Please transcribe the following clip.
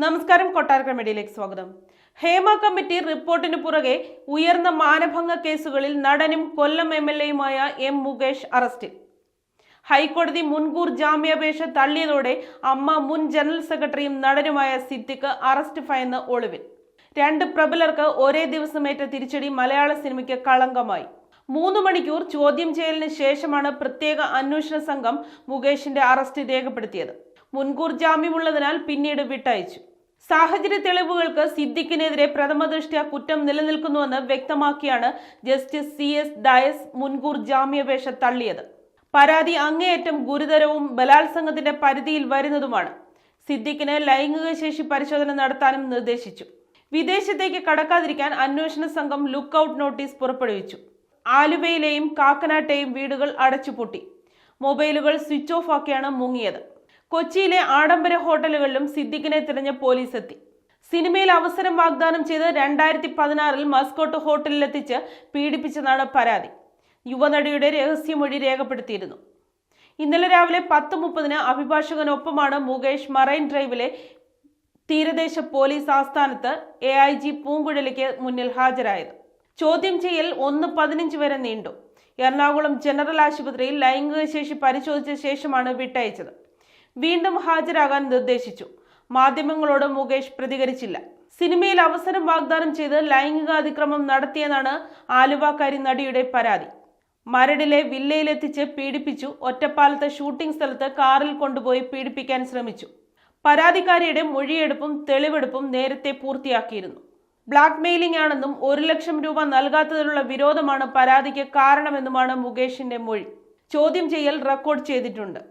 നമസ്കാരം, കൊട്ടാരക്കര മീഡിയയിലേക്ക് സ്വാഗതം. ഹേമ കമ്മിറ്റി റിപ്പോർട്ടിന് പുറകെ ഉയർന്ന മാനഭംഗ കേസുകളിൽ നടനും കൊല്ലം MLA-യുമായ M. മുകേഷ് അറസ്റ്റിൽ. ഹൈക്കോടതി മുൻകൂർ ജാമ്യാപേക്ഷ തള്ളിയതോടെ അമ്മ മുൻ ജനറൽ സെക്രട്ടറിയും നടനുമായ സിദ്ദിഖ് അറസ്റ്റ് ഭയന്ന് ഒളിവിൽ. 2 പ്രബലർക്ക് ഒരേ ദിവസമേറ്റ തിരിച്ചടി മലയാള സിനിമയ്ക്ക് കളങ്കമായി. 3 മണിക്കൂർ ചോദ്യം ചെയ്യലിന് ശേഷമാണ് പ്രത്യേക അന്വേഷണ സംഘം മുകേഷിന്റെ അറസ്റ്റ് രേഖപ്പെടുത്തിയത്. മുൻകൂർ ജാമ്യമുള്ളതിനാൽ പിന്നീട് വിട്ടയച്ചു. സാഹചര്യ തെളിവുകൾക്ക് സിദ്ദിഖിനെതിരെ പ്രഥമദൃഷ്ട്യാ കുറ്റം നിലനിൽക്കുന്നുവെന്ന് വ്യക്തമാക്കിയാണ് ജസ്റ്റിസ് CS ഡയസ് മുൻകൂർ ജാമ്യാപേക്ഷ തള്ളിയത്. പരാതി അങ്ങേയറ്റം ഗുരുതരവും ബലാത്സംഗത്തിന്റെ പരിധിയിൽ വരുന്നതുമാണ്. സിദ്ദിഖിന് ലൈംഗിക ശേഷി പരിശോധന നടത്താനും നിർദ്ദേശിച്ചു. വിദേശത്തേക്ക് കടക്കാതിരിക്കാൻ അന്വേഷണ സംഘം ലുക്കൌട്ട് നോട്ടീസ് പുറപ്പെടുവിച്ചു. ആലുവയിലെയും കാക്കനാട്ടെയും വീടുകൾ അടച്ചുപൂട്ടി. മൊബൈലുകൾ സ്വിച്ച് ഓഫ് ആക്കിയാണ് മുങ്ങിയത്. കൊച്ചിയിലെ ആഡംബര ഹോട്ടലുകളിലും സിദ്ദിഖിനെ തിരഞ്ഞ പോലീസ് എത്തി. സിനിമയിൽ അവസരം വാഗ്ദാനം ചെയ്ത് 2016-ൽ മസ്കോട്ട് ഹോട്ടലിലെത്തിച്ച് പീഡിപ്പിച്ചതാണ് പരാതി. യുവനടിയുടെ രഹസ്യമൊഴി രേഖപ്പെടുത്തിയിരുന്നു. ഇന്നലെ രാവിലെ 10:30-ന് അഭിഭാഷകനൊപ്പമാണ് മുകേഷ് മറൈൻ ഡ്രൈവിലെ തീരദേശ പോലീസ് ആസ്ഥാനത്ത് AIG പൂങ്കുഴലിക്ക് മുന്നിൽ ഹാജരായത്. ചോദ്യം ചെയ്യൽ 1:15 വരെ നീണ്ടു. എറണാകുളം ജനറൽ ആശുപത്രിയിൽ ലൈംഗിക ശേഷി പരിശോധിച്ച ശേഷമാണ് വിട്ടയച്ചത്. വീണ്ടും ഹാജരാകാൻ നിർദ്ദേശിച്ചു. മാധ്യമങ്ങളോട് മുകേഷ് പ്രതികരിച്ചില്ല. സിനിമയിൽ അവസരം വാഗ്ദാനം ചെയ്ത് ലൈംഗിക അതിക്രമം നടത്തിയെന്നാണ് ആലുവക്കാരി നടിയുടെ പരാതി. മരടിലെ വില്ലയിലെത്തിച്ച് പീഡിപ്പിച്ചു. ഒറ്റപ്പാലത്തെ ഷൂട്ടിംഗ് സ്ഥലത്ത് കാറിൽ കൊണ്ടുപോയി പീഡിപ്പിക്കാൻ ശ്രമിച്ചു. പരാതിക്കാരിയുടെ മൊഴിയെടുപ്പും തെളിവെടുപ്പും നേരത്തെ പൂർത്തിയാക്കിയിരുന്നു. ബ്ലാക്ക് മെയിലിംഗ് ആണെന്നും 1 ലക്ഷം രൂപ നൽകാത്തതിലുള്ള വിരോധമാണ് പരാതിക്ക് കാരണമെന്നുമാണ് മുകേഷിന്റെ മൊഴി. ചോദ്യം ചെയ്യൽ റെക്കോർഡ് ചെയ്തിട്ടുണ്ട്.